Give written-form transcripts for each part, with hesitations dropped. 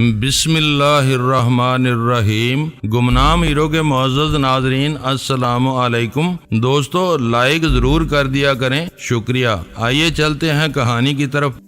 بسم اللہ الرحمن الرحیم۔ گمنام ہیرو کے معزز ناظرین السلام علیکم۔ دوستو لائک ضرور کر دیا کریں، شکریہ۔ آئیے چلتے ہیں کہانی کی طرف۔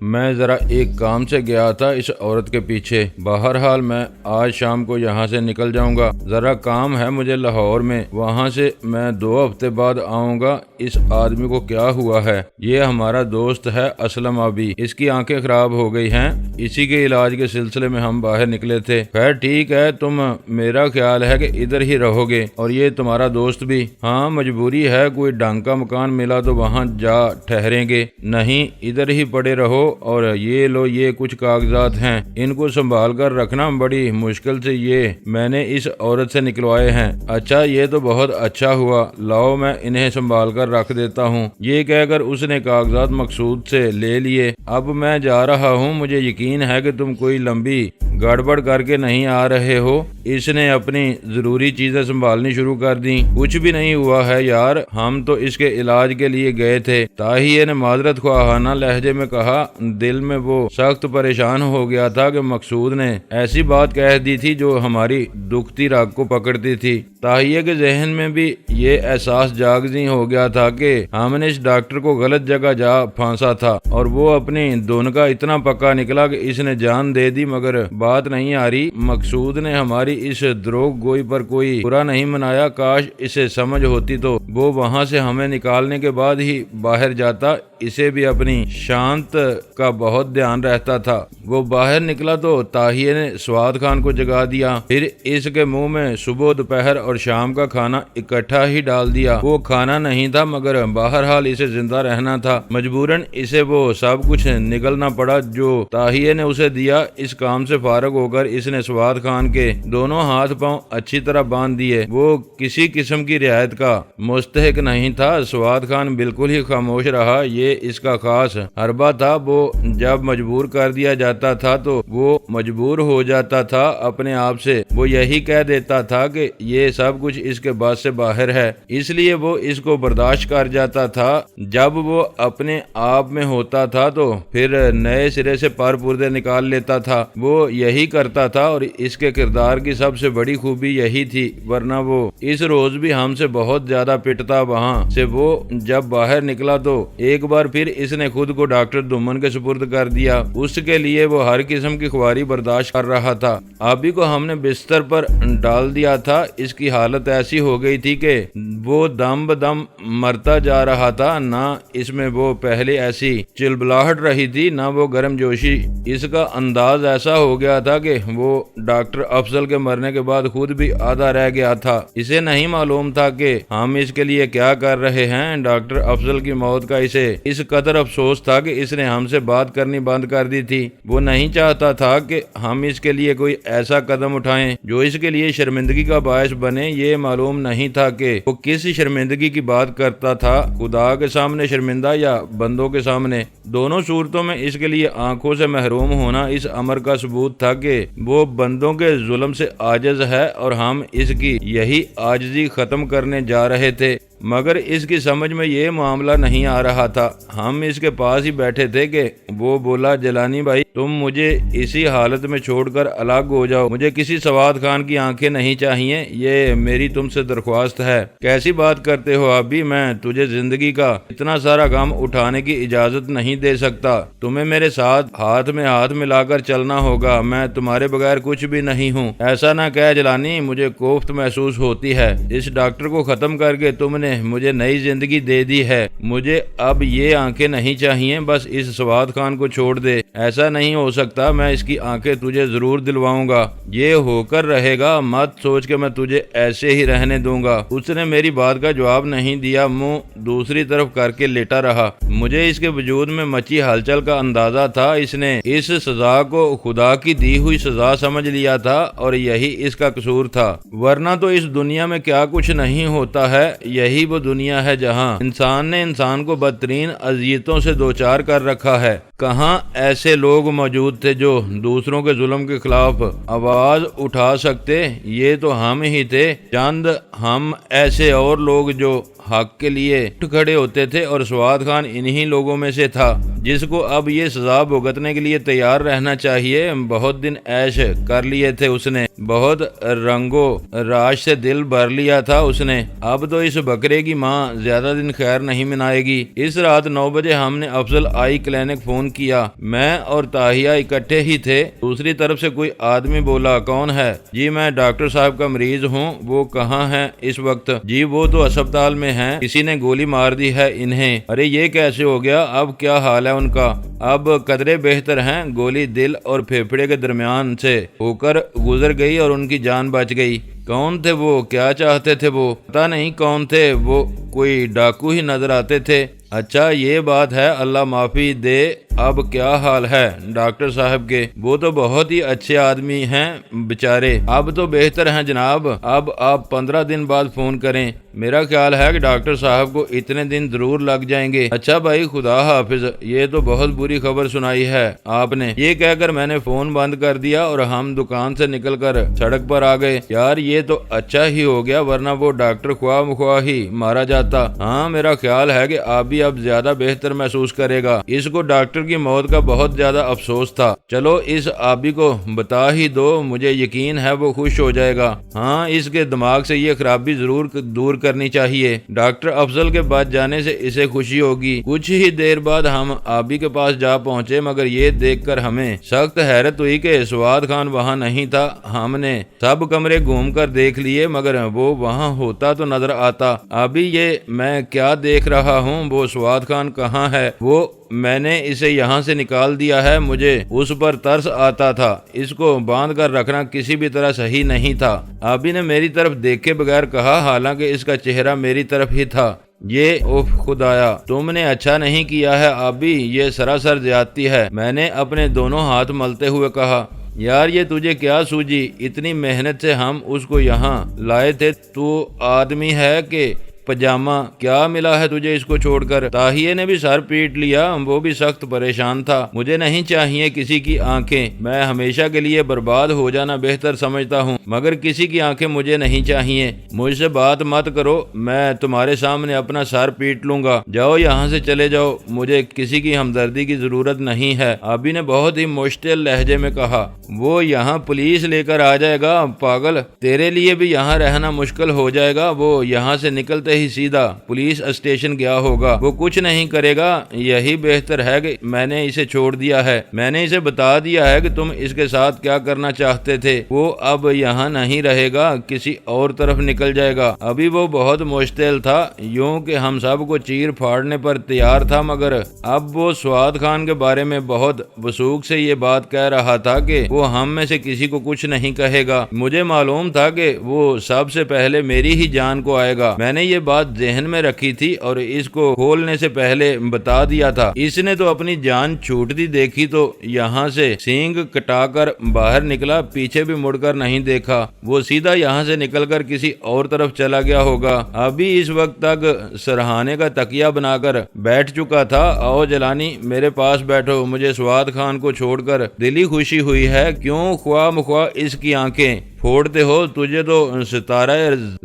میں ذرا ایک کام سے گیا تھا اس عورت کے پیچھے، بہرحال میں آج شام کو یہاں سے نکل جاؤں گا، ذرا کام ہے مجھے لاہور میں، وہاں سے میں 2 ہفتے بعد آؤں گا۔ اس آدمی کو کیا ہوا ہے؟ یہ ہمارا دوست ہے اسلم ابھی، اس کی آنکھیں خراب ہو گئی ہیں، اسی کے علاج کے سلسلے میں ہم باہر نکلے تھے۔ خیر ٹھیک ہے، تم میرا خیال ہے کہ ادھر ہی رہو گے، اور یہ تمہارا دوست بھی؟ ہاں مجبوری ہے، کوئی ڈھنگ کا مکان ملا تو وہاں جا ٹھہریں گے، نہیں ادھر ہی پڑے رہو۔ اور یہ لو، یہ کچھ کاغذات ہیں، ان کو سنبھال کر رکھنا، بڑی مشکل سے یہ میں نے اس عورت سے نکلوائے ہیں۔ اچھا یہ تو بہت اچھا ہوا، لاؤ میں انہیں سنبھال کر رکھ دیتا ہوں۔ یہ کہہ کر اس نے کاغذات مقصود سے لے لیے۔ اب میں جا رہا ہوں، مجھے یقین ہے کہ تم کوئی لمبی گڑبڑ کر کے نہیں آ رہے ہو۔ اس نے اپنی ضروری چیزیں سنبھالنی شروع کر دیں۔ کچھ بھی نہیں ہوا ہے یار، ہم تو اس کے علاج کے لیے گئے تھے، طاہیہ نے معذرت خواہانہ لہجے میں کہا۔ دل میں وہ سخت پریشان ہو گیا تھا کہ مقصود نے ایسی بات کہہ دی تھی جو ہماری دکھتی رگ کو پکڑتی تھی۔ طاہیہ کے ذہن میں بھی یہ احساس جاگزیں ہو گیا تھا کہ ہم نے اس ڈاکٹر کو غلط جگہ جا پھانسا تھا، اور وہ اپنی دھن کا اتنا پکا نکلا کہ اس نے جان دے دی، مگر بات نہیں آ رہی۔ مقصود نے ہماری اس دروغ گوئی پر کوئی برا نہیں منایا، کاش اسے سمجھ ہوتی تو وہ وہاں سے ہمیں نکالنے کے بعد ہی باہر جاتا۔ اسے بھی اپنی شانت کا بہت دھیان رہتا تھا۔ وہ باہر نکلا تو طاہیہ نے سواد خان کو جگا دیا، پھر اس کے منہ میں صبح دوپہر اور شام کا کھانا اکٹھا ہی ڈال دیا۔ وہ کھانا نہیں تھا، مگر بہرحال اسے زندہ رہنا تھا، مجبوراً اسے وہ سب کچھ نگلنا پڑا جو طاہیہ نے اسے دیا۔ اس کام سے فارغ ہو کر اس نے سواد خان کے دونوں ہاتھ پاؤں اچھی طرح باندھ دیے۔ وہ کسی قسم کی رعایت کا مستحق نہیں تھا۔ سواد خان بالکل ہی خاموش رہا، یہ اس کا خاص حربہ تھا۔ وہ جب مجبور کر دیا جاتا تھا تو وہ مجبور ہو جاتا تھا، اپنے آپ سے وہ یہی کہہ دیتا تھا کہ یہ سب کچھ اس کے بس سے باہر ہے، اس لیے وہ اس کو برداشت کر جاتا تھا۔ جب وہ اپنے آپ میں ہوتا تھا تو پھر نئے سرے سے پر پردے نکال لیتا تھا۔ وہ یہی کرتا تھا، اور اس کے کردار کی سب سے بڑی خوبی یہی تھی، ورنہ وہ اس روز بھی ہم سے بہت زیادہ پٹتا۔ وہاں سے وہ جب باہر نکلا تو ایک بار پھر اس نے خود کو ڈاکٹر دمن کے سپرد کر دیا۔ اس کے لیے وہ ہر قسم کی خواری برداشت کر رہا تھا۔ آبی کو ہم نے بستر پر ڈال دیا تھا، اس کی حالت ایسی ہو گئی تھی کہ وہ دم بدم مرتا جا رہا تھا، نہ اس میں وہ پہلے ایسی چلبلاہٹ رہی تھی، نہ وہ گرم جوشی۔ اس کا انداز ایسا ہو گیا تھا کہ وہ ڈاکٹر افضل کے مرنے کے بعد خود بھی آدھا رہ گیا تھا۔ اسے نہیں معلوم تھا کہ ہم اس کے لیے کیا کر رہے ہیں۔ ڈاکٹر افضل کی موت کا اسے اس قدر افسوس تھا کہ اس نے ہم سے بات کرنی بند کر دی تھی۔ وہ نہیں چاہتا تھا کہ ہم اس کے لیے کوئی ایسا قدم اٹھائیں جو اس کے لیے شرمندگی کا باعث بنے۔ یہ معلوم نہیں تھا کہ وہ کس شرمندگی کی بات کرتا تھا، خدا کے سامنے شرمندہ یا بندوں کے سامنے۔ دونوں صورتوں میں اس کے لیے آنکھوں سے محروم ہونا اس امر کا ثبوت تھا کہ وہ بندوں کے ظلم سے عاجز ہے، اور ہم اس کی یہی عاجزی ختم کرنے جا رہے تھے، مگر اس کی سمجھ میں یہ معاملہ نہیں آ رہا تھا۔ ہم اس کے پاس ہی بیٹھے تھے کہ وہ بولا، جیلانی بھائی تم مجھے اسی حالت میں چھوڑ کر الگ ہو جاؤ، مجھے کسی سواد خان کی آنکھیں نہیں چاہیے، یہ میری تم سے درخواست ہے۔ کیسی بات کرتے ہو ابھی، میں تجھے زندگی کا اتنا سارا غم اٹھانے کی اجازت نہیں دے سکتا، تمہیں میرے ساتھ ہاتھ میں ہاتھ ملا کر چلنا ہوگا، میں تمہارے بغیر کچھ بھی نہیں ہوں۔ ایسا نہ کہہ جیلانی، مجھے کوفت محسوس ہوتی ہے، اس ڈاکٹر کو ختم کر کے تم نے مجھے نئی زندگی دے دی ہے، مجھے اب یہ آنکھیں نہیں چاہیے، بس اس سواد خان کو چھوڑ دے۔ ایسا نہیں ہو سکتا، میں اس کی آنکھیں تجھے ضرور دلواؤں گا، یہ ہو کر رہے گا، مت سوچ کہ میں تجھے ایسے ہی رہنے دوں گا۔ اس نے میری بات کا جواب نہیں دیا، منہ دوسری طرف کر کے لیٹا رہا۔ مجھے اس کے وجود میں مچی ہلچل کا اندازہ تھا، اس نے اس سزا کو خدا کی دی ہوئی سزا سمجھ لیا تھا، اور یہی اس کا قصور تھا، ورنہ تو اس دنیا میں کیا کچھ نہیں ہوتا ہے۔ یہی وہ دنیا ہے جہاں انسان نے انسان کو بدترین اذیتوں سے دوچار کر رکھا ہے۔ کہاں ایسے لوگ موجود تھے جو دوسروں کے ظلم کے خلاف آواز اٹھا سکتے؟ یہ تو ہم ہی تھے، چند ہم ایسے اور لوگ جو حق کے لیے اٹھ کھڑے ہوتے تھے، اور سواد خان انہی لوگوں میں سے تھا جس کو اب یہ سزا بھگتنے کے لیے تیار رہنا چاہیے۔ بہت دن عیش کر لیے تھے اس نے، بہت رنگو راج سے دل بھر لیا تھا اس نے، اب تو اس بکرے کی ماں زیادہ دن خیر نہیں منائے گی۔ اس رات 9 بجے ہم نے افضل آئی کلینک فون کیا، میں اور تاہیہ اکٹھے ہی تھے۔ دوسری طرف سے کوئی آدمی بولا، کون ہے؟ جی میں ڈاکٹر صاحب کا مریض ہوں۔ وہ کہاں ہیں اس وقت؟ جی وہ تو اسپتال میں ہیں، کسی نے گولی مار دی ہے انہیں۔ ارے یہ کیسے ہو گیا؟ اب کیا حال ہے ان کا؟ اب قدرے بہتر ہیں، گولی دل اور پھیپھڑے کے درمیان سے ہو کر گزر گئی اور ان کی جان بچ گئی۔ کون تھے وہ؟ کیا چاہتے تھے وہ؟ پتہ نہیں کون تھے وہ، کوئی ڈاکو ہی نظر آتے تھے۔ اچھا یہ بات ہے، اللہ معافی دے۔ اب کیا حال ہے ڈاکٹر صاحب کے؟ وہ تو بہت ہی اچھے آدمی ہیں بیچارے، اب تو بہتر ہیں جناب۔ اب آپ 15 دن بعد فون کریں، میرا خیال ہے کہ ڈاکٹر صاحب کو اتنے دن ضرور لگ جائیں گے۔ اچھا بھائی خدا حافظ۔ یہ تو بہت بری خبر سنائی ہے آپ نے۔ یہ کہہ کر میں نے فون بند کر دیا اور ہم دکان سے نکل کر سڑک پر آ گئے۔ یار یہ تو اچھا ہی ہو گیا، ورنہ وہ ڈاکٹر خواہ مخواہ ہی مارا جاتا۔ ہاں میرا خیال ہے کہ آپ بھی اب زیادہ بہتر محسوس کرے گا۔ اس کو ڈاکٹر کی موت کا بہت زیادہ افسوس تھا۔ چلو اس آبی کو بتا ہی دو، مجھے یقین ہے وہ خوش ہو جائے گا۔ ہاں اس کے دماغ سے یہ خرابی ضرور دور کرنی چاہیے۔ ڈاکٹر افضل کے بچ جانے سے اسے خوشی ہوگی۔ کچھ ہی دیر بعد ہم آبی کے پاس جا پہنچے، مگر یہ دیکھ کر ہمیں سخت حیرت ہوئی کہ سواد خان وہاں نہیں تھا۔ ہم نے سب کمرے گھوم کر دیکھ لیے مگر وہ وہاں ہوتا تو نظر آتا۔ ابھی یہ میں کیا دیکھ رہا ہوں؟ وہ سواد خان کہاں ہے؟ وہ میں نے اسے یہاں سے نکال دیا ہے، مجھے اس پر ترس آتا تھا۔ اس کو باندھ کر رکھنا کسی بھی طرح صحیح نہیں تھا۔ آبی نے میری طرف دیکھے بغیر کہا، حالانکہ اس کا چہرہ میری طرف ہی تھا۔ یہ اوف خدایا، تم نے اچھا نہیں کیا ہے آبی، یہ سراسر زیادتی ہے۔ میں نے اپنے دونوں ہاتھ ملتے ہوئے کہا، یار یہ تجھے کیا سوجی؟ اتنی محنت سے ہم اس کو یہاں لائے تھے، تو آدمی ہے کہ پجامہ؟ کیا ملا ہے تجھے اس کو چھوڑ کر؟ تاہیے نے بھی سر پیٹ لیا، وہ بھی سخت پریشان تھا۔ مجھے نہیں چاہیے کسی کی آنکھیں، میں ہمیشہ کے لیے برباد ہو جانا بہتر سمجھتا ہوں، مگر کسی کی آنکھیں مجھے نہیں چاہیے۔ مجھ سے بات مت کرو، میں تمہارے سامنے اپنا سر پیٹ لوں گا۔ جاؤ یہاں سے چلے جاؤ، مجھے کسی کی ہمدردی کی ضرورت نہیں ہے۔ آبی نے بہت ہی مشتعل لہجے میں کہا، وہ یہاں پولیس لے کر آ جائے گا پاگل، تیرے لیے بھی یہاں رہنا مشکل ہو جائے گا۔ وہ یہاں سے نکلتے ہی سیدھا پولیس اسٹیشن گیا ہوگا، وہ کچھ نہیں کرے گا۔ یہی بہتر ہے کہ میں نے اسے چھوڑ دیا ہے، میں نے اسے بتا دیا ہے کہ تم اس کے ساتھ کیا کرنا چاہتے تھے۔ وہ اب یہاں نہیں رہے گا، کسی اور طرف نکل جائے گا۔ ابھی وہ بہت مشتعل تھا، یوں کہ ہم سب کو چیر پھاڑنے پر تیار تھا، مگر اب وہ سواد خان کے بارے میں بہت وثوق سے یہ بات کہہ رہا تھا کہ وہ ہم میں سے کسی کو کچھ نہیں کہے گا۔ مجھے معلوم تھا کہ وہ سب سے پہلے میری ہی جان کو آئے گا۔ میں نے یہ بات ذہن میں رکھی تھی اور اس کو کھولنے سے پہلے بتا دیا تھا۔ اس نے تو اپنی جان چھوٹتی دیکھی تو یہاں سے سینگ کٹا کر باہر نکلا، پیچھے بھی مڑ کر نہیں دیکھا۔ وہ سیدھا یہاں سے نکل کر کسی اور طرف چلا گیا ہوگا۔ ابھی اس وقت تک سرہانے کا تکیہ بنا کر بیٹھ چکا تھا۔ آؤ جلانی میرے پاس بیٹھو، مجھے سواد خان کو چھوڑ کر دلی خوشی ہوئی ہے۔ کیوں خواہ مخواہ اس کی آنکھیں پھوڑتے ہو؟ تجھے تو ستارہ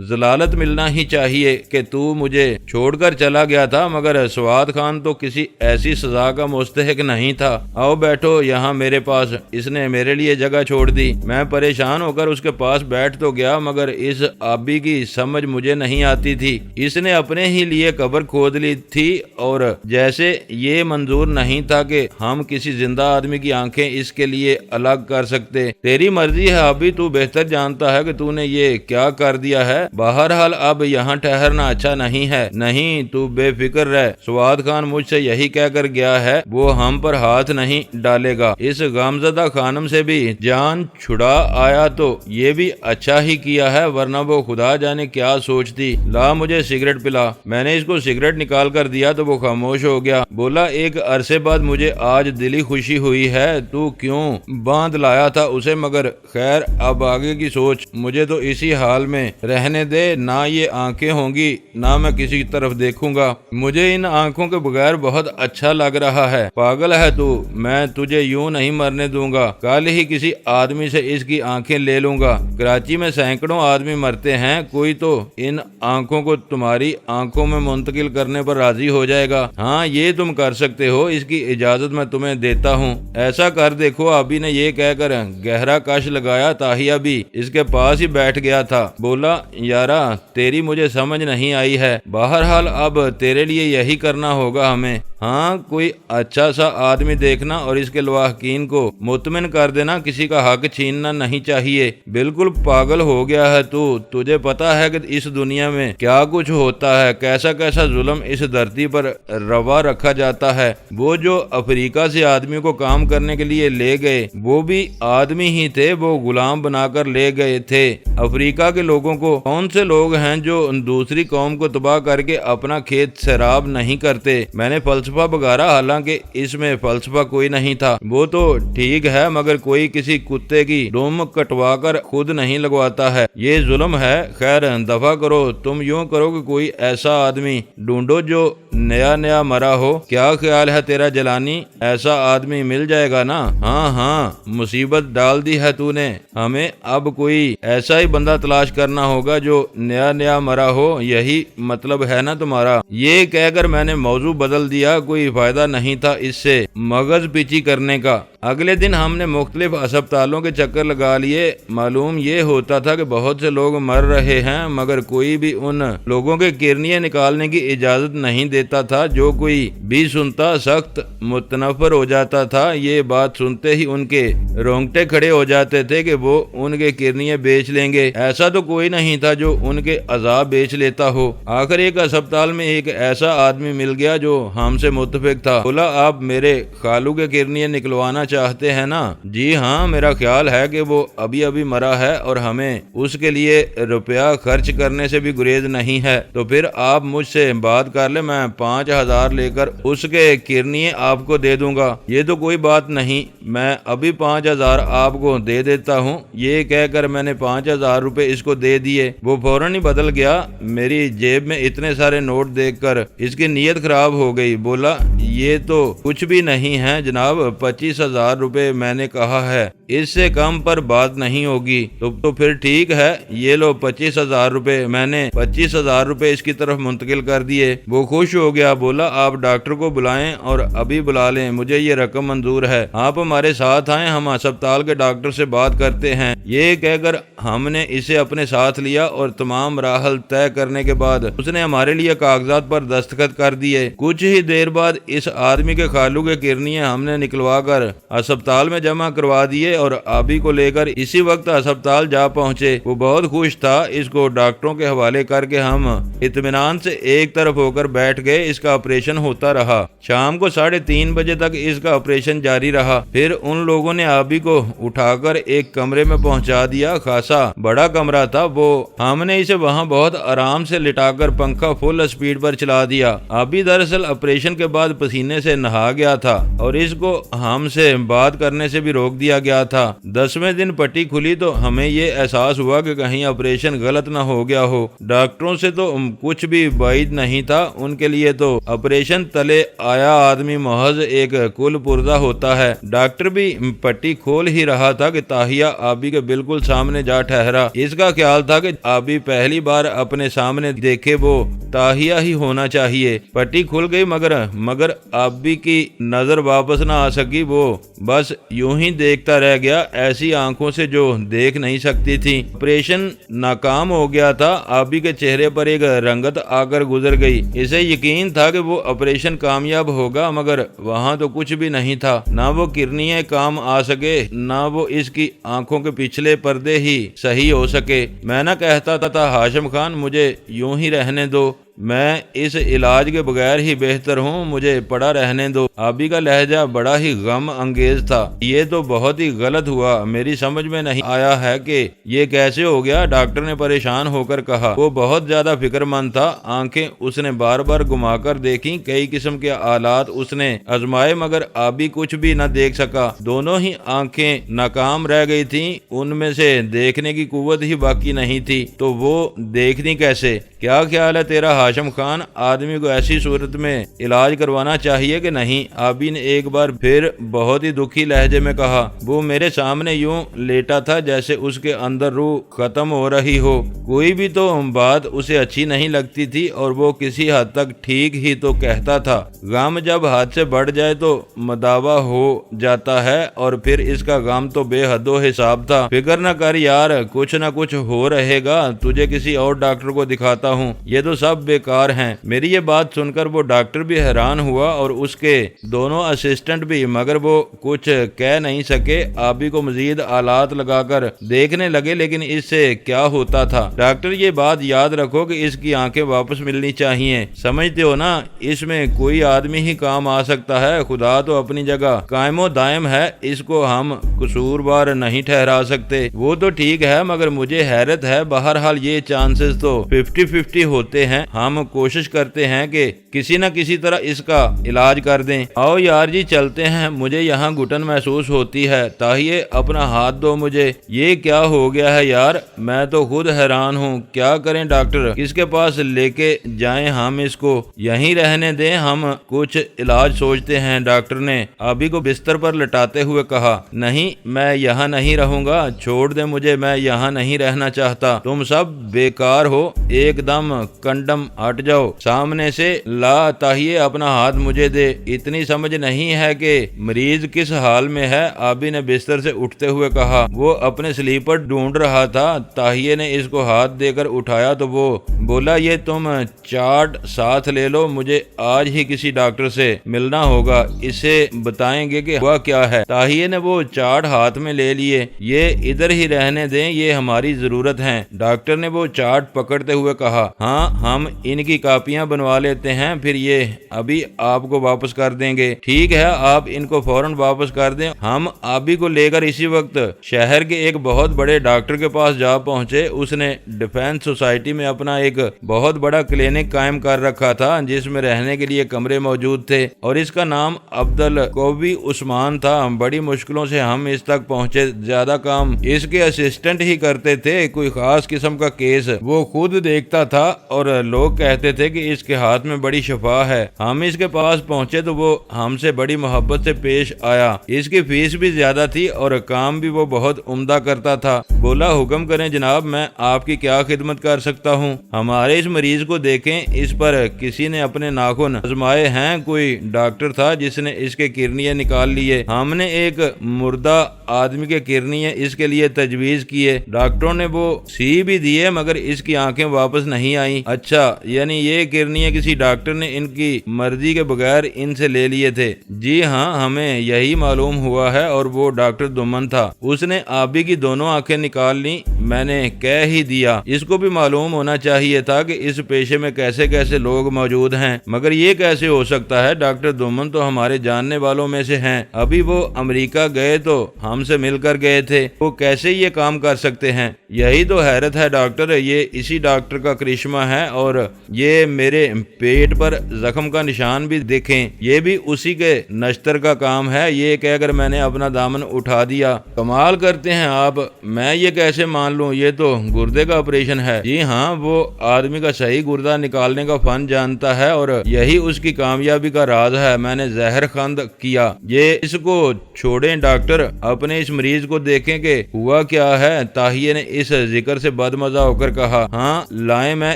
ضلالت ملنا ہی چاہیے کہ تو مجھے چھوڑ کر چلا گیا تھا، مگر سواد خان تو کسی ایسی سزا کا مستحق نہیں تھا۔ آؤ بیٹھو یہاں میرے پاس، اس نے میرے لیے جگہ چھوڑ دی۔ میں پریشان ہو کر اس کے پاس بیٹھ تو گیا، مگر اس آبی کی سمجھ مجھے نہیں آتی تھی۔ اس نے اپنے ہی لیے قبر کھود لی تھی، اور جیسے یہ منظور نہیں تھا کہ ہم کسی زندہ آدمی کی آنکھیں اس کے لیے الگ کر سکتے۔ تیری مرضی ہے آبی، تو بہتر جانتا ہے کہ تو نے یہ کیا کر دیا ہے۔ بہرحال اب یہاں ٹھہرنا اچھا نہیں ہے۔ نہیں تو بے فکر رہ، سواد خان مجھ سے یہی کہہ کر گیا ہے، وہ ہم پر ہاتھ نہیں ڈالے گا۔ اس غمزدہ خانم سے بھی جان چھڑا آیا تو یہ بھی اچھا ہی کیا ہے، ورنہ وہ خدا جانے کیا سوچتی۔ لا مجھے سگریٹ پلا۔ میں نے اس کو سگریٹ نکال کر دیا تو وہ خاموش ہو گیا۔ بولا، ایک عرصے بعد مجھے آج دلی خوشی ہوئی ہے۔ تو کیوں باندھ لایا تھا اسے، مگر خیر اب آگے کی سوچ، مجھے تو اسی حال میں رہنے دے، نہ یہ آنکھیں ہوں گی نہ میں کسی طرف دیکھوں گا، مجھے ان آنکھوں کے بغیر بہت اچھا لگ رہا ہے۔ پاگل ہے تو، میں تجھے یوں نہیں مرنے دوں گا، کل ہی کسی آدمی سے اس کی آنکھیں لے لوں گا۔ کراچی میں سینکڑوں آدمی مرتے ہیں، کوئی تو ان آنکھوں کو تمہاری آنکھوں میں منتقل کرنے پر راضی ہو جائے گا۔ ہاں یہ تم کر سکتے ہو، اس کی اجازت میں تمہیں دیتا ہوں، ایسا کر دیکھو۔ آبی نے یہ کہہ کر گہرا کش لگایا۔ طاہیہ بھی اس کے پاس ہی بیٹھ گیا تھا۔ بولا، یارا تیری مجھے سمجھ نہیں آئی ہے، بہرحال اب تیرے لیے یہی کرنا ہوگا ہمیں۔ ہاں کوئی اچھا سا آدمی دیکھنا اور اس کے لواحقین کو مطمئن کر دینا، کسی کا حق چھیننا نہیں چاہیے۔ بالکل پاگل ہو گیا ہے تو، تجھے پتا ہے کہ اس دنیا میں کیا کچھ ہوتا ہے، کیسا کیسا ظلم اس دھرتی پر روا رکھا جاتا ہے۔ وہ جو افریقہ سے آدمی کو کام کرنے کے لیے لے گئے وہ بھی آدمی ہی تھے، وہ غلام بنا کر لے گئے تھے۔ افریقہ کے لوگوں کو کون سے لوگ ہیں جو دوسری قوم کو تباہ کر کے اپنا کھیت سیراب نہیں کرتے؟ میں نے فلسفہ بگاڑا، حالانکہ اس میں فلسفہ کوئی نہیں تھا۔ وہ تو ٹھیک ہے، مگر کوئی کسی کتے کی دم کٹوا کر خود نہیں لگواتا ہے، یہ ظلم ہے۔ خیر دفع کرو، تم یوں کرو کہ کوئی ایسا آدمی ڈھونڈو جو نیا مرا ہو۔ کیا خیال ہے تیرا جیلانی؟ ایسا آدمی مل جائے گا نا؟ ہاں مصیبت ڈال دی ہے تو نے، ہمیں اب کوئی ایسا ہی بندہ تلاش کرنا ہوگا جو نیا مرا ہو، یہی مطلب ہے نا تمہارا؟ یہ کہہ کر میں نے موضوع بدل دیا، کوئی فائدہ نہیں تھا اس سے مغز پیچی کرنے کا۔ اگلے دن ہم نے مختلف ہسپتالوں کے چکر لگا لیے۔ معلوم یہ ہوتا تھا کہ بہت سے لوگ مر رہے ہیں، مگر کوئی بھی ان لوگوں کے کرنیے نکالنے کی اجازت نہیں دیتا تھا۔ جو کوئی بھی سنتا سخت متنفر ہو جاتا تھا۔ یہ بات سنتے ہی ان کے رونگٹے کھڑے ہو جاتے تھے کہ وہ ان کے کرنیے بیچ لیں گے۔ ایسا تو کوئی نہیں تھا جو ان کے اعضاء بیچ لیتا ہو۔ آخر ایک ہسپتال میں ایک ایسا آدمی مل گیا جو ہم سے متفق تھا۔ بولا، آپ میرے خالو کے کرنیے نکلوانا چاہتے ہیں نا؟ جی ہاں، میرا خیال ہے کہ وہ ابھی مرا ہے اور ہمیں اس کے لیے روپیہ خرچ کرنے سے بھی گریز نہیں ہے۔ تو پھر آپ مجھ سے بات کر لیں، میں 5,000 لے کر اس کے کرنیے آپ کو دے دوں گا۔ یہ تو کوئی بات نہیں، میں ابھی 5,000 آپ کو دے دیتا ہوں۔ یہ کہہ کر میں نے 5,000 روپے اس کو دے دیے۔ وہ فوراً ہی بدل گیا۔ میری جیب میں اتنے سارے نوٹ دیکھ کر اس کی نیت خراب ہو گئی۔ بولا، یہ تو کچھ بھی نہیں ہے جناب، 25,000 روپے میں نے کہا ہے، اس سے کم پر بات نہیں ہوگی۔ تو پھر ٹھیک ہے، یہ لو 25,000 روپے۔ میں نے 25,000 روپے اس کی طرف منتقل کر دیے۔ وہ خوش ہو گیا۔ بولا، آپ ڈاکٹر کو بلائیں اور ابھی بلا لیں، مجھے یہ رقم منظور ہے، آپ ہمارے ساتھ آئیں، ہم ہسپتال کے ڈاکٹر سے بات کرتے ہیں۔ یہ کہہ کر ہم نے اسے اپنے ساتھ لیا اور تمام مراحل طے کرنے کے بعد اس نے ہمارے لیے کاغذات پر دستخط کر دیے۔ کچھ ہی دیر بعد اس آدمی کے خالو کے کرنیے ہم نے نکلوا کر ہسپتال میں جمع کروا دیے اور آبی کو لے کر اسی وقت ہسپتال جا پہنچے۔ وہ بہت خوش تھا۔ اس کو ڈاکٹروں کے حوالے کر کے ہم اطمینان سے ایک طرف ہو کر بیٹھ گئے۔ اس کا آپریشن ہوتا رہا۔ شام کو 3:30 بجے تک اس کا آپریشن جاری رہا۔ پھر ان لوگوں نے آبی کو اٹھا کر ایک کمرے میں پہنچا دیا۔ خاصا بڑا کمرہ تھا وہ۔ ہم نے اسے وہاں بہت آرام سے لٹا کر پنکھا فل اسپیڈ پر چلا دیا۔ آبی دراصل آپریشن کے بعد پسینے سے نہا گیا تھا اور اس کو ہم سے بات کرنے سے بھی روک دیا گیا تھا۔ 10ویں دن پٹی کھلی تو ہمیں یہ احساس ہوا کہ کہیں آپریشن غلط نہ ہو گیا ہو۔ ڈاکٹروں سے تو کچھ بھی بعید نہیں تھا، ان کے لیے تو آپریشن تلے آیا آدمی محض ایک کل پرزہ ہوتا ہے۔ ڈاکٹر بھی پٹی کھول ہی رہا تھا کہ طاہیہ آبی کے بالکل سامنے جا ٹھہرا۔ اس کا خیال تھا کہ آبی پہلی بار اپنے سامنے دیکھے وہ طاہیہ ہی ہونا چاہیے۔ پٹی کھل گئی مگر آبی کی نظر واپس نہ آ سکی۔ وہ بس یوں ہی دیکھتا رہ گیا، ایسی آنکھوں سے جو دیکھ نہیں سکتی تھی۔ آپریشن ناکام ہو گیا تھا۔ آبی کے چہرے پر ایک رنگت آ کر گزر گئی۔ اسے یقین تھا کہ وہ آپریشن کامیاب ہوگا، مگر وہاں تو کچھ بھی نہیں تھا۔ نہ وہ کرنیے کام آ سکے، نہ وہ اس کی آنکھوں کے پچھلے پردے ہی صحیح ہو سکے۔ میں نہ کہتا تھا، ہاشم خان مجھے یوں ہی رہنے دو، میں اس علاج کے بغیر ہی بہتر ہوں، مجھے پڑا رہنے دو۔ آبی کا لہجہ بڑا ہی غم انگیز تھا۔ یہ تو بہت ہی غلط ہوا، میری سمجھ میں نہیں آیا ہے کہ یہ کیسے ہو گیا، ڈاکٹر نے پریشان ہو کر کہا۔ وہ بہت زیادہ فکر مند تھا، آنکھیں اس نے بار بار گھما کر دیکھی، کئی قسم کے آلات اس نے آزمائے مگر آبی کچھ بھی نہ دیکھ سکا۔ دونوں ہی آنکھیں ناکام رہ گئی تھیں، ان میں سے دیکھنے کی قوت ہی باقی نہیں تھی، تو وہ دیکھنی کیسے؟ کیا خیال ہے تیرا ہاشم خان، آدمی کو ایسی صورت میں علاج کروانا چاہیے کہ نہیں؟ آبی نے ایک بار پھر بہت ہی دکھی لہجے میں کہا۔ وہ میرے سامنے یوں لیٹا تھا جیسے اس کے اندر روح ختم ہو رہی ہو، کوئی بھی تو بات اسے اچھی نہیں لگتی تھی اور وہ کسی حد تک ٹھیک ہی تو کہتا تھا۔ غم جب حد سے بڑھ جائے تو مداوا ہو جاتا ہے، اور پھر اس کا غم تو بے حد و حساب تھا۔ فکر نہ کر یار، کچھ نہ کچھ ہو رہے گا، تجھے کسی اور ڈاکٹر کو دکھاتا ہوں، یہ تو سب بیکار ہیں۔ میری یہ بات سن کر وہ ڈاکٹر بھی حیران ہوا اور اس کے دونوں اسسٹنٹ بھی، مگر وہ کچھ کہہ نہیں سکے۔ آبی کو مزید آلات لگا کر دیکھنے لگے، لیکن اس سے کیا ہوتا تھا؟ ڈاکٹر یہ بات یاد رکھو کہ اس کی آنکھیں واپس ملنی چاہیے، سمجھتے ہو نا؟ اس میں کوئی آدمی ہی کام آ سکتا ہے، خدا تو اپنی جگہ قائم و دائم ہے، اس کو ہم قصوروار نہیں ٹھہرا سکتے۔ وہ تو ٹھیک ہے، مگر مجھے حیرت ہے، بہرحال یہ چانسز تو 50-50 ہوتے ہیں۔ ہم کوشش کرتے ہیں کہ کسی نہ کسی طرح اس کا علاج کر دیں۔ آؤ یار جی چلتے ہیں، مجھے یہاں گھٹن محسوس ہوتی ہے۔ طاہیے اپنا ہاتھ دو مجھے۔ یہ کیا ہو گیا ہے یار، میں تو خود حیران ہوں۔ کیا کریں ڈاکٹر، کس کے پاس لے کے جائیں ہم اس کو؟ یہیں رہنے دیں، ہم کچھ علاج سوچتے ہیں، ڈاکٹر نے آبی کو بستر پر لٹاتے ہوئے کہا۔ نہیں، میں یہاں نہیں رہوں گا، چھوڑ دے مجھے، میں یہاں نہیں رہنا چاہتا، تم سب بیکار ہو، ایک دم کنڈم ہٹ جاؤ سامنے سے۔ لا طاہیے اپنا ہاتھ مجھے دے، اتنی سمجھ نہیں ہے کہ مریض کس حال میں ہے؟ آبی نے بستر سے اٹھتے ہوئے کہا۔ وہ اپنے سلیپر ڈھونڈ رہا تھا، طاہیے نے اس کو ہاتھ دے کر اٹھایا تو وہ بولا، یہ تم چارٹ ساتھ لے لو، مجھے آج ہی کسی ڈاکٹر سے ملنا ہوگا، اسے بتائیں گے کہ ہوا کیا ہے۔ طاہیے نے وہ چارٹ ہاتھ میں لے لیے۔ یہ ادھر ہی رہنے دیں، یہ ہماری ضرورت ہے، ڈاکٹر نے وہ چارٹ پکڑتے ہوئے کہا۔ ہاں، ہم ان کی کاپیاں بنوا لیتے ہیں، پھر یہ ابھی آپ کو واپس کر دیں گے۔ ٹھیک ہے، آپ ان کو فوراً واپس کر دیں۔ ہم آبی کو لے کر اسی وقت شہر کے ایک بہت بڑے ڈاکٹر کے پاس جا پہنچے۔ اس نے ڈیفنس سوسائٹی میں اپنا ایک بہت بڑا کلینک قائم کر رکھا تھا، جس میں رہنے کے لیے کمرے موجود تھے، اور اس کا نام عبدالقوی عثمان تھا۔ بڑی مشکلوں سے ہم اس تک پہنچے، زیادہ کام اس کے اسسٹنٹ ہی کرتے تھے۔ کوئی خاص قسم کا کیس وہ خود دیکھتا تھا اور لوگ کہتے تھے کہ اس کے ہاتھ میں بڑی شفا ہے۔ ہم اس کے پاس پہنچے تو وہ ہم سے بڑی محبت سے پیش آیا۔ اس کی فیس بھی زیادہ تھی اور کام بھی وہ بہت عمدہ کرتا تھا۔ بولا، حکم کریں جناب، میں آپ کی کیا خدمت کر سکتا ہوں؟ ہمارے اس مریض کو دیکھیں، اس پر کسی نے اپنے ناخن آزمائے ہیں، کوئی ڈاکٹر تھا جس نے اس کے کرنیے نکال لیے، ہم نے ایک مردہ آدمی کے کرنیے اس کے لیے تجویز کیے، ڈاکٹروں نے وہ سی بھی دیے مگر اس کی آنکھیں واپس نہیں آئیں۔ اچھا، یعنی یہ کرنیے کسی ڈاکٹر نے ان کی مرضی کے بغیر ان سے لے لیے تھے؟ جی ہاں، ہمیں یہی معلوم ہوا ہے، اور وہ ڈاکٹر دمن تھا، اس نے آبی کی دونوں آنکھیں نکال لیں۔ میں نے کہہ ہی دیا، اس کو بھی معلوم ہونا چاہیے تھا کہ اس پیشے میں کیسے کیسے لوگ موجود ہیں، مگر یہ کیسے ہو سکتا ہے؟ ڈاکٹر دمن تو ہمارے جاننے والوں میں سے ہیں، ابھی وہ امریکہ گئے تو ہم سے مل کر گئے تھے، وہ کیسے یہ کام کر سکتے ہیں؟ یہی تو حیرت ہے ڈاکٹر، یہ اسی ڈاکٹر کا کرشمہ ہے، اور یہ میرے پیٹ پر زخم کا نشان بھی دیکھیں، یہ بھی اسی کے نشتر کا کام ہے۔ یہ کہہ کر میں نے اپنا دامن اٹھا دیا۔ کمال کرتے ہیں آپ، میں یہ کیسے مان لوں؟ یہ تو گردے کا آپریشن ہے۔ جی ہاں، وہ آدمی کا صحیح گردہ نکالنے کا فن جانتا ہے اور یہی اس کی کامیابی کا راز ہے۔ میں نے زہر خند کیا۔ یہ اس کو چھوڑیں ڈاکٹر، اپنے اس مریض کو دیکھیں کہ ہوا کیا ہے۔ طاہیے نے اس ذکر سے بدمزہ ہو کر کہا۔ ہاں لائیں، میں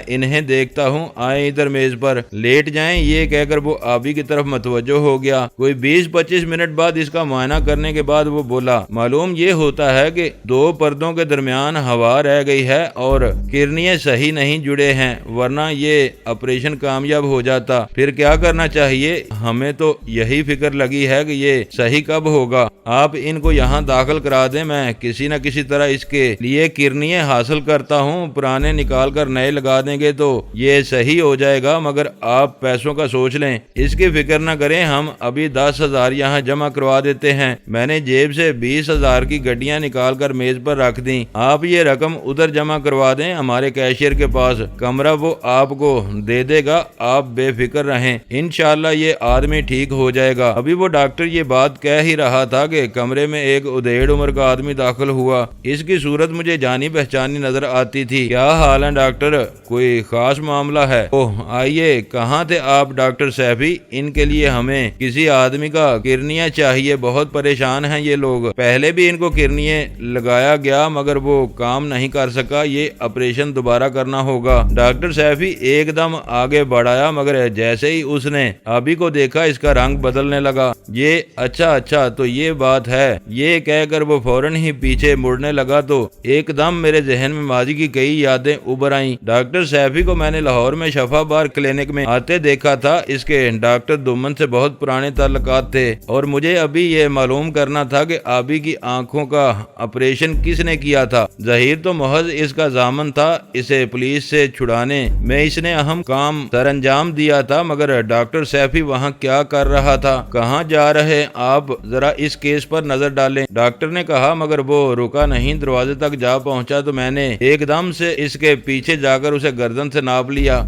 انہیں دیکھتا ہوں، آئیں ادھر میز پر لیٹ جائیں۔ یہ کہہ کر وہ آبی کی طرف متوجہ ہو گیا۔ کوئی 20-25 منٹ بعد اس کا معائنہ کرنے کے بعد وہ بولا، معلوم یہ ہوتا ہے کہ 2 پردوں کے درمیان ہوا رہ گئی ہے اور کرنیے صحیح نہیں جڑے ہیں، ورنہ یہ آپریشن کامیاب ہو جاتا۔ پھر کیا کرنا چاہیے؟ ہمیں تو یہی فکر لگی ہے کہ یہ صحیح کب ہوگا۔ آپ ان کو یہاں داخل کرا دیں، میں کسی نہ کسی طرح اس کے لیے کرنیے حاصل کرتا ہوں، پرانے نکال کر نئے لگا دیں گے تو یہ یہ صحیح ہو جائے گا، مگر آپ پیسوں کا سوچ لیں، اس کی فکر نہ کریں، ہم ابھی 10,000 یہاں جمع کروا دیتے ہیں۔ میں نے جیب سے 20,000 کی گڈیاں نکال کر میز پر رکھ دیں، آپ یہ رقم ادھر جمع کروا دیں ہمارے کیشیئر کے پاس، کمرہ وہ آپ کو دے دے گا، آپ بے فکر رہیں، انشاءاللہ یہ آدمی ٹھیک ہو جائے گا۔ ابھی وہ ڈاکٹر یہ بات کہہ ہی رہا تھا کہ کمرے میں ایک ادھیڑ عمر کا آدمی داخل ہوا۔ اس کی صورت مجھے جانی پہچانی نظر آتی تھی۔ کیا حال ہے ڈاکٹر، کوئی خاص معاملہ ہے؟ اوہ آئیے، کہاں تھے آپ ڈاکٹر سیفی؟ ان کے لیے ہمیں کسی آدمی کا کرنیا چاہیے، بہت پریشان ہیں یہ لوگ۔ پہلے بھی ان کو کرنیے لگایا گیا مگر وہ کام نہیں کر سکا، یہ آپریشن دوبارہ کرنا ہوگا۔ ڈاکٹر سیفی ایک دم آگے بڑھایا مگر جیسے ہی اس نے ابھی کو دیکھا اس کا رنگ بدلنے لگا۔ یہ اچھا تو یہ بات ہے، یہ کہہ کر وہ فوراً ہی پیچھے مڑنے لگا تو ایک دم میرے ذہن میں ماضی کی کئی یادیں ابھر آئیں۔ ڈاکٹر سیفی کو میں نے لاہور میں شفا بار کلینک میں آتے دیکھا تھا، اس کے ڈاکٹر دومن سے بہت پرانے تعلقات تھے اور مجھے ابھی یہ معلوم کرنا تھا کہ آبی کی آنکھوں کا آپریشن کس نے کیا تھا۔ ظہیر تو محض اس کا ضامن تھا، اسے پولیس سے چھڑانے میں اس نے اہم کام سر انجام دیا تھا، مگر ڈاکٹر سیفی وہاں کیا کر رہا تھا؟ کہاں جا رہے آپ؟ ذرا اس کیس پر نظر ڈالیں، ڈاکٹر نے کہا، مگر وہ رکا نہیں، دروازے تک جا پہنچا تو میں نے ایک دم سے اس کے پیچھے جا کر اسے گردن سے ناپ لیا۔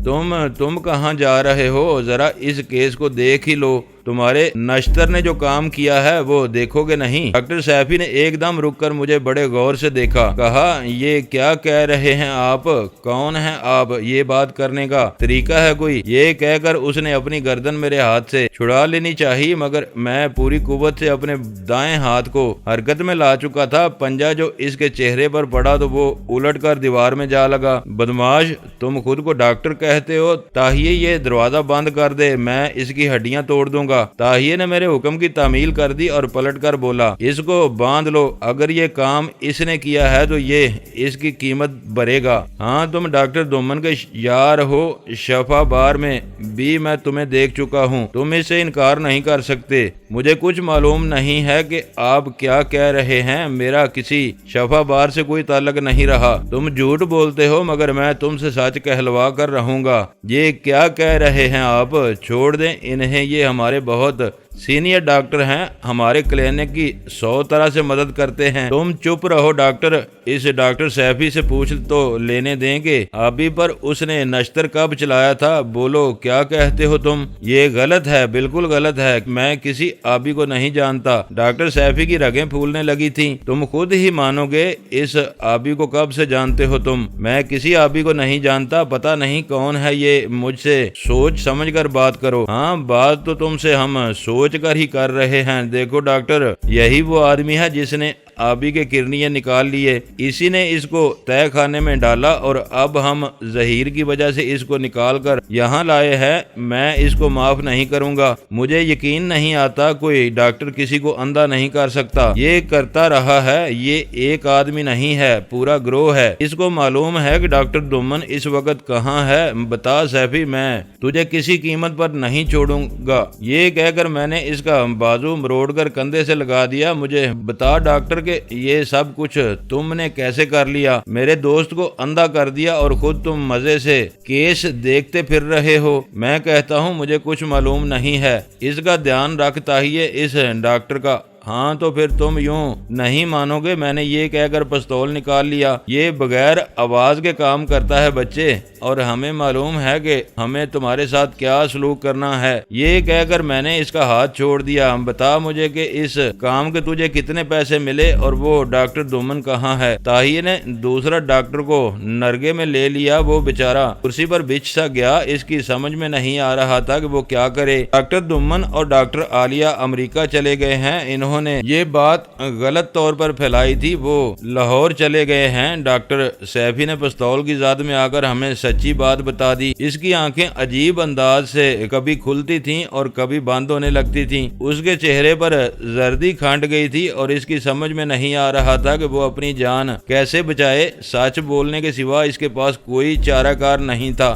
تم کہاں جا رہے ہو؟ ذرا اس کیس کو دیکھ ہی لو، تمہارے نشتر نے جو کام کیا ہے وہ دیکھو گے نہیں؟ ڈاکٹر سیفی نے ایک دم رک کر مجھے بڑے غور سے دیکھا، کہا، یہ کیا کہہ رہے ہیں آپ؟ کون ہیں آپ؟ یہ بات کرنے کا طریقہ ہے کوئی؟ یہ کہہ کر اس نے اپنی گردن میرے ہاتھ سے چھڑا لینی چاہیے، مگر میں پوری قوت سے اپنے دائیں ہاتھ کو حرکت میں لا چکا تھا۔ پنجہ جو اس کے چہرے پر پڑا تو وہ الٹ کر دیوار میں جا لگا۔ بدماش، تم خود کو ڈاکٹر کہتے ہو، تاہیے یہ دروازہ بند کر دے، میں اس کی ہڈیاں توڑ دوں گا۔ تاہیے نے میرے حکم کی تعمیل کر دی اور پلٹ کر بولا، اس کو باندھ لو، اگر یہ کام اس نے کیا ہے تو یہ اس کی قیمت بھرے گا۔ ہاں تم ڈاکٹر دومن کے یار ہو، شفا بار میں بھی میں تمہیں دیکھ چکا ہوں، تم اس سے انکار نہیں کر سکتے۔ مجھے کچھ معلوم نہیں ہے کہ آپ کیا کہہ رہے ہیں، میرا کسی شفا بار سے کوئی تعلق نہیں رہا، تم جھوٹ بولتے ہو، مگر میں تم سے سچ کہلوا کر رہوں گا۔ یہ کیا کہہ رہے ہیں آپ؟ چھوڑ دیں انہیں، یہ ہمارے بہت سینئر ڈاکٹر ہیں، ہمارے کلینک کی 100 طرح سے مدد کرتے ہیں۔ تم چپ رہو ڈاکٹر، اس ڈاکٹر سیفی سے پوچھ تو لینے دیں گے آبی پر اس نے نشتر کب چلایا تھا؟ بولو کیا کہتے ہو تم؟ یہ غلط ہے، بالکل غلط ہے، میں کسی آبی کو نہیں جانتا۔ ڈاکٹر سیفی کی رگیں پھولنے لگی تھیں۔ تم خود ہی مانو گے، اس آبی کو کب سے جانتے ہو تم؟ میں کسی آبی کو نہیں جانتا، پتہ نہیں کون ہے یہ، مجھ سے سوچ سمجھ کر بات کرو۔ ہاں بات تو تم سے ہم سوچ کر ہی کر رہے ہیں۔ دیکھو ڈاکٹر، یہی وہ آدمی ہے جس نے آبی کے کرنیے نکال لیے، اسی نے اس کو تہہ خانے میں ڈالا اور اب ہم ظہیر کی وجہ سے اس کو نکال کر یہاں لائے ہیں۔ میں اس کو معاف نہیں کروں گا۔ مجھے یقین نہیں آتا کوئی ڈاکٹر کسی کو اندھا نہیں کر سکتا، یہ کرتا رہا ہے، یہ ایک آدمی نہیں ہے، پورا گروہ ہے۔ اس کو معلوم ہے کہ ڈاکٹر دومن اس وقت کہاں ہے۔ بتا سیفی، میں تجھے کسی قیمت پر نہیں چھوڑوں گا۔ یہ کہہ کر میں نے اس کا بازو مروڑ کر کندھے سے لگا دیا۔ مجھے بتا ڈاکٹر کہ یہ سب کچھ تم نے کیسے کر لیا؟ میرے دوست کو اندھا کر دیا اور خود تم مزے سے کیس دیکھتے پھر رہے ہو۔ میں کہتا ہوں مجھے کچھ معلوم نہیں ہے، اس کا دھیان رکھتا ہی اس ڈاکٹر کا۔ ہاں تو پھر تم یوں نہیں مانو گے، میں نے یہ کہہ کر پستول نکال لیا۔ یہ بغیر آواز کے کام کرتا ہے بچے، اور ہمیں معلوم ہے کہ ہمیں تمہارے ساتھ کیا سلوک کرنا ہے۔ یہ کہہ کر میں نے اس کا ہاتھ چھوڑ دیا۔ بتا مجھے کہ اس کام کے تجھے کتنے پیسے ملے اور وہ ڈاکٹر دومن کہاں ہے؟ تاہیے نے دوسرا ڈاکٹر کو نرگے میں لے لیا، وہ بیچارہ کرسی پر بچھ سا گیا، اس کی سمجھ میں نہیں آ رہا تھا کہ وہ کیا کرے۔ ڈاکٹر دومن اور ڈاکٹر عالیہ امریکہ چلے گئے ہیں، انہوں نے یہ بات غلط طور پر پھیلائی تھی، وہ لاہور چلے گئے ہیں۔ ڈاکٹر سیفی نے پستول کی ذات میں آ کر ہمیں سچی بات بتا دی۔ اس کی آنکھیں عجیب انداز سے کبھی کھلتی تھیں اور کبھی بند ہونے لگتی تھیں، اس کے چہرے پر زردی کھانٹ گئی تھی اور اس کی سمجھ میں نہیں آ رہا تھا کہ وہ اپنی جان کیسے بچائے۔ سچ بولنے کے سوا اس کے پاس کوئی چارہ کار نہیں تھا۔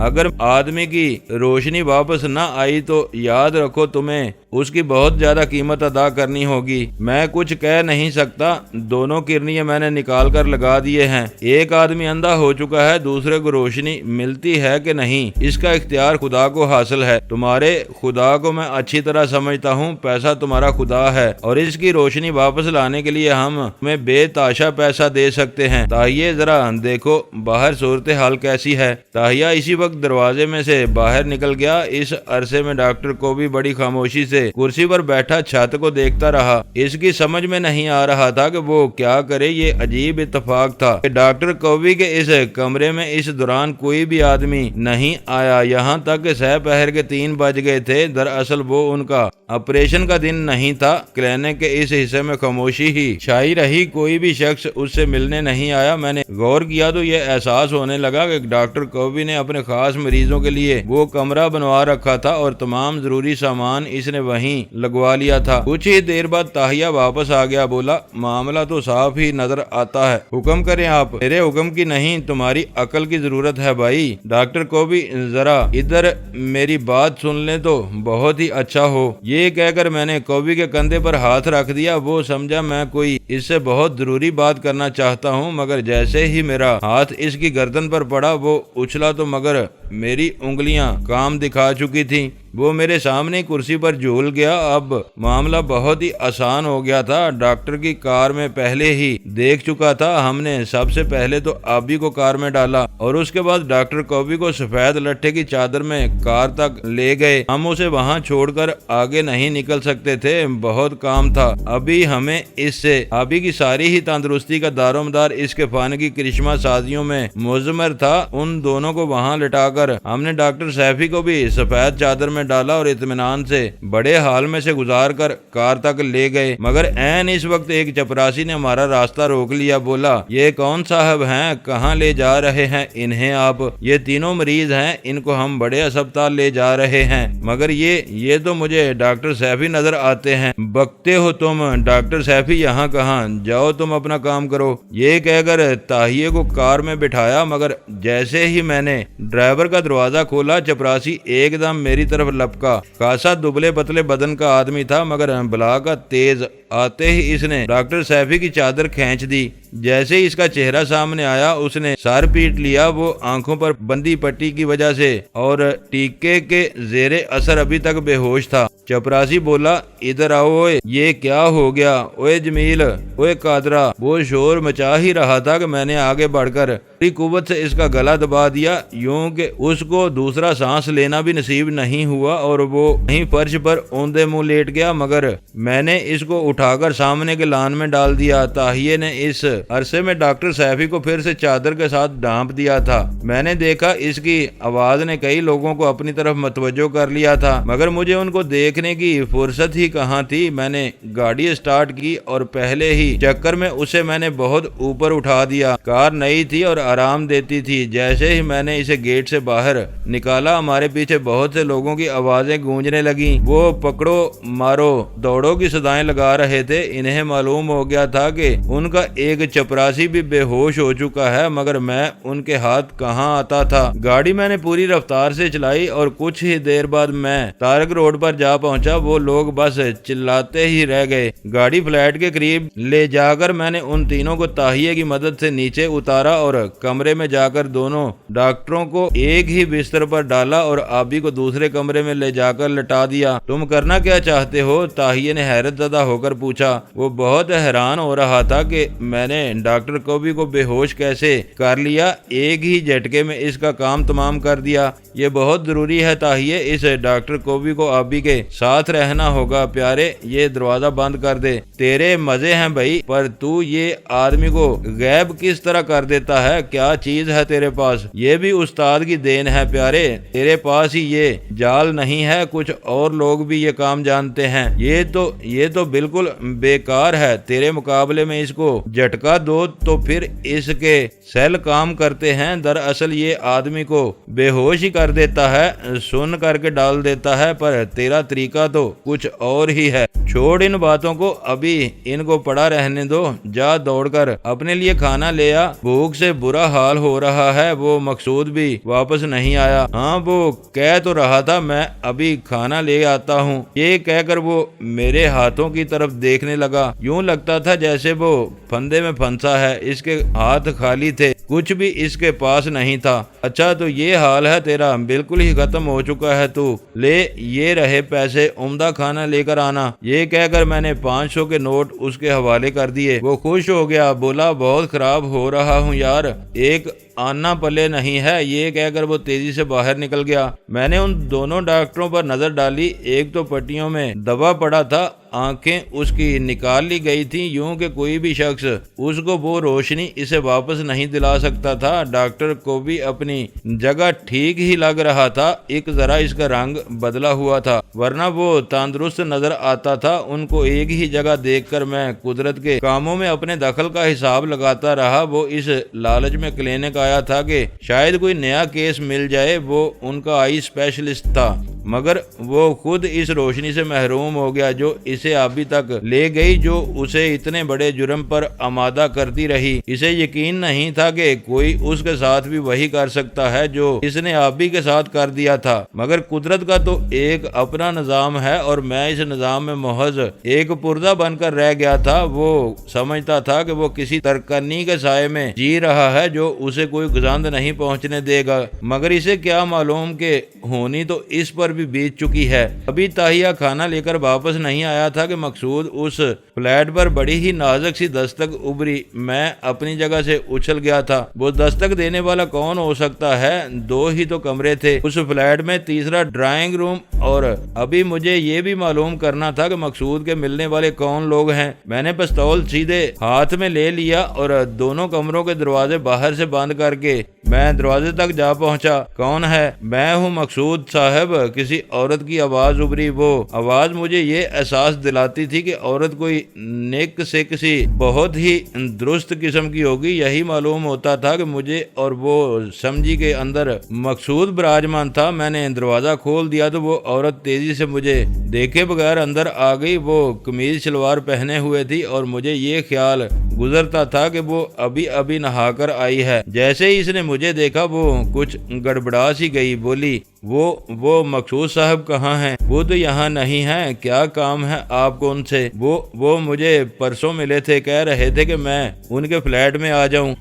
اگر آدمی کی روشنی واپس نہ آئی تو یاد رکھو تمہیں اس کی بہت زیادہ قیمت ادا کرنی ہوگی۔ میں کچھ کہہ نہیں سکتا، دونوں کرنیے میں نے نکال کر لگا دیے ہیں۔ ایک آدمی اندھا ہو چکا ہے، دوسرے کو روشنی ملتی ہے کہ نہیں، اس کا اختیار خدا کو حاصل ہے۔ تمہارے خدا کو میں اچھی طرح سمجھتا ہوں، پیسہ تمہارا خدا ہے اور اس کی روشنی واپس لانے کے لیے ہم تمہیں بے تاشا پیسہ دے سکتے ہیں۔ تاہیے ذرا دیکھو باہر صورتحال کیسی ہے۔ تاہیہ اسی وقت دروازے میں سے باہر نکل گیا۔ اس عرصے میں ڈاکٹر کو بھی بڑی خاموشی سے کرسی پر بیٹھا چھت کو دیکھتا رہا۔ اس کی سمجھ میں نہیں آ رہا تھا کہ وہ کیا کرے۔ یہ عجیب اتفاق تھا کہ ڈاکٹر کوبی کے اس کمرے میں اس دوران کوئی بھی آدمی نہیں آیا، یہاں تک کہ سہ پہر کے 3 بج گئے تھے۔ دراصل وہ ان کا آپریشن کا دن نہیں تھا۔ کلینک کے اس حصے میں خاموشی ہی چھائی رہی، کوئی بھی شخص اس سے ملنے نہیں آیا۔ میں نے غور کیا تو یہ احساس ہونے لگا کہ ڈاکٹر کوبی نے اپنے خاص مریضوں کے لیے وہ کمرہ بنوا رکھا تھا اور تمام ضروری سامان اس نے وہیں لگوا لیا تھا۔ کچھ ہی دیر بعد تاہیہ واپس آ گیا، بولا معاملہ تو صاف ہی نظر آتا ہے، حکم کریں آپ۔ میرے حکم کی نہیں، تمہاری عقل کی ضرورت ہے بھائی۔ ڈاکٹر کوبی ذرا ادھر میری بات سن لیں تو بہت ہی اچھا ہو۔ یہ کہہ کر میں نے کوبی کے کندھے پر ہاتھ رکھ دیا۔ وہ سمجھا میں کوئی اس سے بہت ضروری بات کرنا چاہتا ہوں، مگر جیسے ہی میرا ہاتھ اس کی گردن پر پڑا وہ اچھلا تو مگر میری انگلیاں کام دکھا چکی تھیں۔ وہ میرے سامنے کرسی پر جھول گیا۔ اب معاملہ بہت ہی آسان ہو گیا تھا۔ ڈاکٹر کی کار میں پہلے ہی دیکھ چکا تھا۔ ہم نے سب سے پہلے تو آبی کو کار میں ڈالا اور اس کے بعد ڈاکٹر کوبی کو سفید لٹھے کی چادر میں کار تک لے گئے۔ ہم اسے وہاں چھوڑ کر آگے نہیں نکل سکتے تھے، بہت کام تھا۔ ابھی ہمیں اس سے آبی کی ساری ہی تندرستی کا دار و مدار اس کے فن کی کرشمہ سازیوں میں مضمر تھا۔ ان دونوں کو وہاں لٹا کر ہم نے ڈاکٹر سیفی کو بھی سفید چادر میں ڈالا اور اطمینان سے بڑے حال میں سے گزار کر کار تک لے گئے۔ مگر عین اس وقت ایک چپراسی نے ہمارا راستہ روک لیا، بولا یہ کون صاحب ہیں، کہاں لے جا رہے ہیں انہیں آپ؟ یہ تینوں مریض ہیں، ان کو ہم بڑے اسپتال لے جا رہے ہیں۔ مگر یہ تو مجھے ڈاکٹر سیفی نظر آتے ہیں۔ بکتے ہو تم، ڈاکٹر سیفی یہاں کہاں، جاؤ تم اپنا کام کرو۔ یہ کہہ کر تاہیے کو کار میں بٹھایا، مگر جیسے ہی میں نے ڈرائیور کا دروازہ کھولا چپراسی ایک دم میری طرف لپکا۔ خاصا دبلے پتلے بدن کا آدمی تھا، مگر بلا کا تیز آتے ہی اس نے ڈاکٹر سیفی کی چادر کھینچ دی۔ جیسے ہی اس کا چہرہ سامنے آیا اس نے سر پیٹ لیا۔ وہ آنکھوں پر بندی پٹی کی وجہ سے اور ٹیکے کے زیر اثر ابھی تک بے ہوش تھا۔ چپراسی بولا ادھر آؤ، اوئے یہ کیا ہو گیا؟ اوئے جمیل، اوئے قادرہ۔ وہ شور مچا ہی رہا تھا کہ میں نے آگے بڑھ کر بڑی قوت سے اس کا گلا دبا دیا، یوں کہ اس کو دوسرا سانس لینا بھی نصیب نہیں ہوا اور وہ وہیں فرش پر اوندے منہ لیٹ گیا۔ مگر میں نے اس کو اٹھا کر سامنے کے لان میں ڈال دیا۔ تاہیے نے اس عرصے میں ڈاکٹر سیفی کو پھر سے چادر کے ساتھ ڈھانپ دیا تھا۔ میں نے دیکھا اس کی آواز نے کئی لوگوں کو اپنی طرف متوجہ کر لیا تھا، مگر مجھے ان کو دیکھنے کی فرصت ہی کہاں تھی۔ میں نے گاڑی سٹارٹ کی اور پہلے ہی چکر میں اسے میں نے بہت اوپر اٹھا دیا۔ کار نئی تھی اور آرام دیتی تھی۔ جیسے ہی میں نے اسے گیٹ سے باہر نکالا ہمارے پیچھے بہت سے لوگوں کی آوازیں گونجنے لگیں۔ وہ پکڑو مارو دوڑو کی صدائیں لگا رہے تھے۔ انہیں معلوم ہو گیا تھا کہ ان کا ایک چپراسی بھی بے ہوش ہو چکا ہے، مگر میں ان کے ہاتھ کہاں آتا تھا۔ گاڑی میں نے پوری رفتار سے چلائی اور کچھ ہی دیر بعد میں تارک روڈ پر جا پہنچا۔ وہ لوگ بس چلاتے ہی رہ گئے۔ گاڑی فلیٹ کے قریب لے جا کر میں نے ان تینوں کو تاہیے کی مدد سے نیچے اتارا اور کمرے میں جا کر دونوں ڈاکٹروں کو ایک ہی بستر پر ڈالا اور آبی کو دوسرے کمرے میں لے جا کر لٹا دیا۔ تم کرنا کیا چاہتے ہو؟ تاہیے نے حیرت زدہ ہو کر پوچھا۔ وہ بہت حیران ہو رہا تھا کہ میں نے ڈاکٹر کوبی کو بے ہوش کیسے کر لیا، ایک ہی جھٹکے میں اس کا کام تمام کر دیا۔ یہ بہت ضروری ہے تاہیے، اس ڈاکٹر کوبی کو آبی کے ساتھ رہنا ہوگا۔ پیارے یہ دروازہ بند کر دے۔ تیرے مزے ہیں بھائی، پر تو یہ آدمی کو غائب کس طرح کر دیتا ہے؟ کیا چیز ہے تیرے پاس؟ یہ بھی استاد کی دین ہے پیارے، تیرے پاس ہی یہ جال نہیں ہے، کچھ اور لوگ بھی یہ کام جانتے ہیں۔ یہ تو بالکل بیکار ہے، تیرے مقابلے میں اس کو جھٹکا دو تو پھر اس کے سیل کام کرتے ہیں۔ دراصل یہ آدمی کو بے ہوش ہی کر دیتا ہے، سن کر کے ڈال دیتا ہے، پر تیرا طریقہ طریقہ تو کچھ اور ہی ہے۔ چھوڑ ان باتوں کو، ابھی ان کو پڑا رہنے دو، جا دوڑ کر اپنے لیے کھانا لے آ، بھوک سے برا حال ہو رہا ہے۔ وہ مقصود بھی واپس نہیں آیا۔ ہاں وہ کہہ تو رہا تھا میں ابھی کھانا لے آتا ہوں، یہ کہہ کر وہ میرے ہاتھوں کی طرف دیکھنے لگا، یوں لگتا تھا جیسے وہ پھندے میں پھنسا ہے۔ اس کے ہاتھ خالی تھے، کچھ بھی اس کے پاس نہیں تھا۔ اچھا تو یہ حال ہے تیرا، بالکل ہی ختم ہو چکا ہے تو، لے یہ رہے پیسے، عمدہ کھانا لے کر آنا۔ یہ کہہ کر میں نے 500 کے نوٹ اس کے حوالے کر دیے۔ وہ خوش ہو گیا، بولا بہت خراب ہو رہا ہوں یار، ایک آنا پلے نہیں ہے۔ یہ کہہ کر وہ تیزی سے باہر نکل گیا۔ میں نے ان دونوں ڈاکٹروں پر نظر ڈالی، ایک تو پٹیوں میں دبا پڑا تھا، آنکھیں اس کی نکال لی گئی تھیں، یوں کہ کوئی بھی شخص اس کو وہ روشنی اسے واپس نہیں دلا سکتا تھا۔ ڈاکٹر کو بھی اپنی جگہ ٹھیک ہی لگ رہا تھا، ایک ذرا اس کا رنگ بدلا ہوا تھا، ورنہ وہ تندرست نظر آتا تھا۔ ان کو ایک ہی جگہ دیکھ کر میں قدرت کے کاموں میں اپنے دخل کا حساب لگاتا رہا۔ وہ اس لالچ میں کلینک آیا تھا کہ شاید کوئی نیا کیس مل جائے، وہ ان کا آئی اسپیشلسٹ تھا، مگر وہ خود اس روشنی سے محروم ہو گیا جو اسے ابھی تک لے گئی، جو اسے اتنے بڑے جرم پر آمادہ کرتی رہی۔ اسے یقین نہیں تھا کہ کوئی اس کے ساتھ بھی وہی کر سکتا ہے جو اس نے آبی کے ساتھ کر دیا تھا، مگر قدرت کا تو ایک اپنا نظام ہے اور میں اس نظام میں محض ایک پردہ بن کر رہ گیا تھا۔ وہ سمجھتا تھا کہ وہ کسی ترکنی کے سائے میں جی رہا ہے جو اسے کوئی گزند نہیں پہنچنے دے گا، مگر اسے کیا معلوم کہ ہونی تو اس پر بھی بیت چکی ہے۔ ابھی تاہیہ کھانا لے کر واپس نہیں آیا تھا کہ مقصود اس فلیٹ پر بڑی ہی نازک سی دستک ابری۔ میں اپنی جگہ سے اچھل گیا تھا۔ وہ دستک دینے والا کون ہو سکتا ہے؟ 2 ہی تو کمرے تھے اس فلیٹ میں، تیسرا ڈرائنگ روم، اور ابھی مجھے یہ بھی معلوم کرنا تھا کہ مقصود کے ملنے والے کون لوگ ہیں۔ میں نے پستول سیدھے ہاتھ میں لے لیا اور دونوں کمروں کے دروازے باہر سے بند کر کے میں دروازے تک جا پہنچا۔ کون ہے؟ میں ہوں مقصود صاحب، کسی عورت کی آواز ابری۔ وہ آواز مجھے یہ احساس دلاتی تھی کہ عورت کوئی نیک سے کسی بہت ہی درست قسم کی ہوگی۔ یہی معلوم ہوتا تھا کہ مجھے، اور وہ سمجھی کے اندر مقصود براجمان تھا۔ میں نے دروازہ کھول دیا تو وہ عورت تیزی سے مجھے دیکھے بغیر اندر آ گئی۔ وہ قمیض شلوار پہنے ہوئے تھی اور مجھے یہ خیال گزرتا تھا کہ وہ ابھی نہا کر آئی ہے۔ جیسے ہی اس نے مجھے دیکھا وہ کچھ گڑبڑا سی گئی، بولی وہ مقصود صاحب کہاں ہیں؟ وہ تو یہاں نہیں ہیں، کیا کام ہے آپ کو ان سے؟ وہ مجھے پرسوں ملے تھے، کہہ رہے تھے کہ میں ان کے فلیٹ میں آ جاؤں۔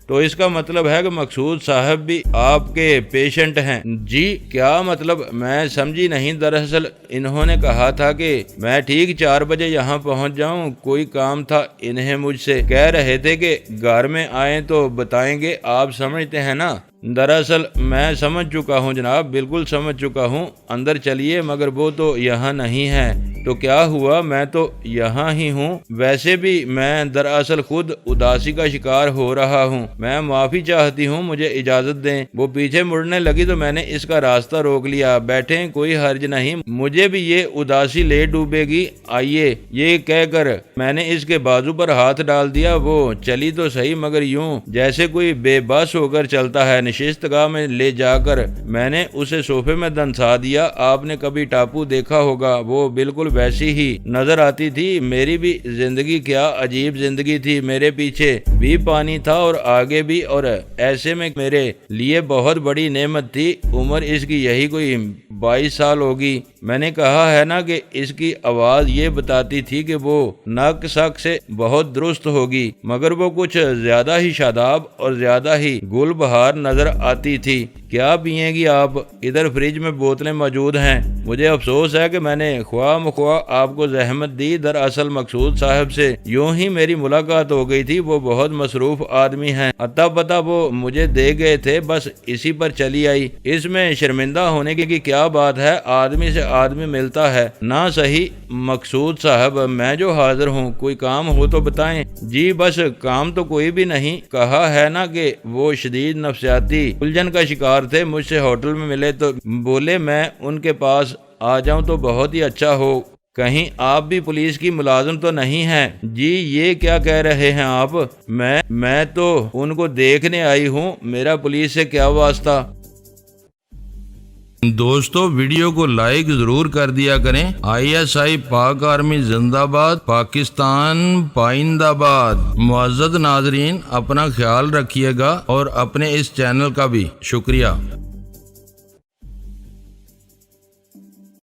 تو اس کا مطلب ہے کہ مقصود صاحب بھی آپ کے پیشنٹ ہیں؟ جی کیا مطلب؟ میں سمجھی نہیں۔ دراصل انہوں نے کہا تھا کہ میں ٹھیک 4 بجے یہاں پہنچ جاؤں، کوئی کام تھا انہیں مجھ سے، کہہ رہے تھے کہ گھر میں آئیں تو بتائیں گے، آپ سمجھتے ہیں نا۔ دراصل میں سمجھ چکا ہوں جناب، بالکل سمجھ چکا ہوں، اندر چلیے۔ مگر وہ تو یہاں نہیں ہے۔ تو کیا ہوا؟ میں تو یہاں ہی ہوں۔ ویسے بھی میں دراصل خود اداسی کا شکار ہو رہا ہوں، میں معافی چاہتی ہوں، مجھے اجازت دیں۔ وہ پیچھے مڑنے لگی تو میں نے اس کا راستہ روک لیا۔ بیٹھیں، کوئی حرج نہیں، مجھے بھی یہ اداسی لے ڈوبے گی، آئیے۔ یہ کہہ کر میں نے اس کے بازو پر ہاتھ ڈال دیا۔ وہ چلی تو صحیح، مگر یوں جیسے کوئی بے بس ہو کر چلتا ہے۔ نشست گاہ میں لے جا کر میں نے اسے صوفے میں دنسا دیا۔ آپ نے کبھی ٹاپو دیکھا ہوگا، وہ بالکل ویسی ہی نظر آتی تھی۔ میری بھی زندگی کیا عجیب زندگی تھی، میرے پیچھے بھی پانی تھا اور آگے بھی، اور ایسے میں میرے لیے بہت بڑی نعمت تھی۔ عمر اس کی یہی کوئی 22 سال ہوگی۔ میں نے کہا ہے نا کہ اس کی آواز یہ بتاتی تھی کہ وہ نک سک سے بہت درست ہوگی، مگر وہ کچھ زیادہ ہی شاداب اور زیادہ ہی گل بہار نظر آتی تھی۔ کیا پئیں گی آپ؟ ادھر فریج میں بوتلیں موجود ہیں۔ مجھے افسوس ہے کہ میں نے خواہ مخواہ آپ کو زحمت دی۔ دراصل مقصود صاحب سے یوں ہی میری ملاقات ہو گئی تھی، وہ بہت مصروف آدمی ہیں، اتا پتا وہ مجھے دے گئے تھے، بس اسی پر چلی آئی۔ اس میں شرمندہ ہونے کی کیا بات ہے؟ آدمی سے آدمی ملتا ہے نہ صحیح مقصود صاحب، میں جو حاضر ہوں، کوئی کام ہو تو بتائیں۔ جی بس کام تو کوئی بھی نہیں، کہا ہے نا کہ وہ شدید نفسیاتی الجھن کا شکار تھے، مجھ سے ہوٹل میں ملے تو بولے میں ان کے پاس آ جاؤں تو بہت ہی اچھا ہو۔ کہیں آپ بھی پولیس کی ملازم تو نہیں ہیں؟ جی یہ کیا کہہ رہے ہیں آپ؟ میں تو ان کو دیکھنے آئی ہوں، میرا پولیس سے کیا واسطہ؟ دوستو ویڈیو کو لائک ضرور کر دیا کریں۔ ISI پاک آرمی زندہ باد، پاکستان پائندہ باد۔ معزز ناظرین، اپنا خیال رکھیے گا اور اپنے اس چینل کا بھی شکریہ۔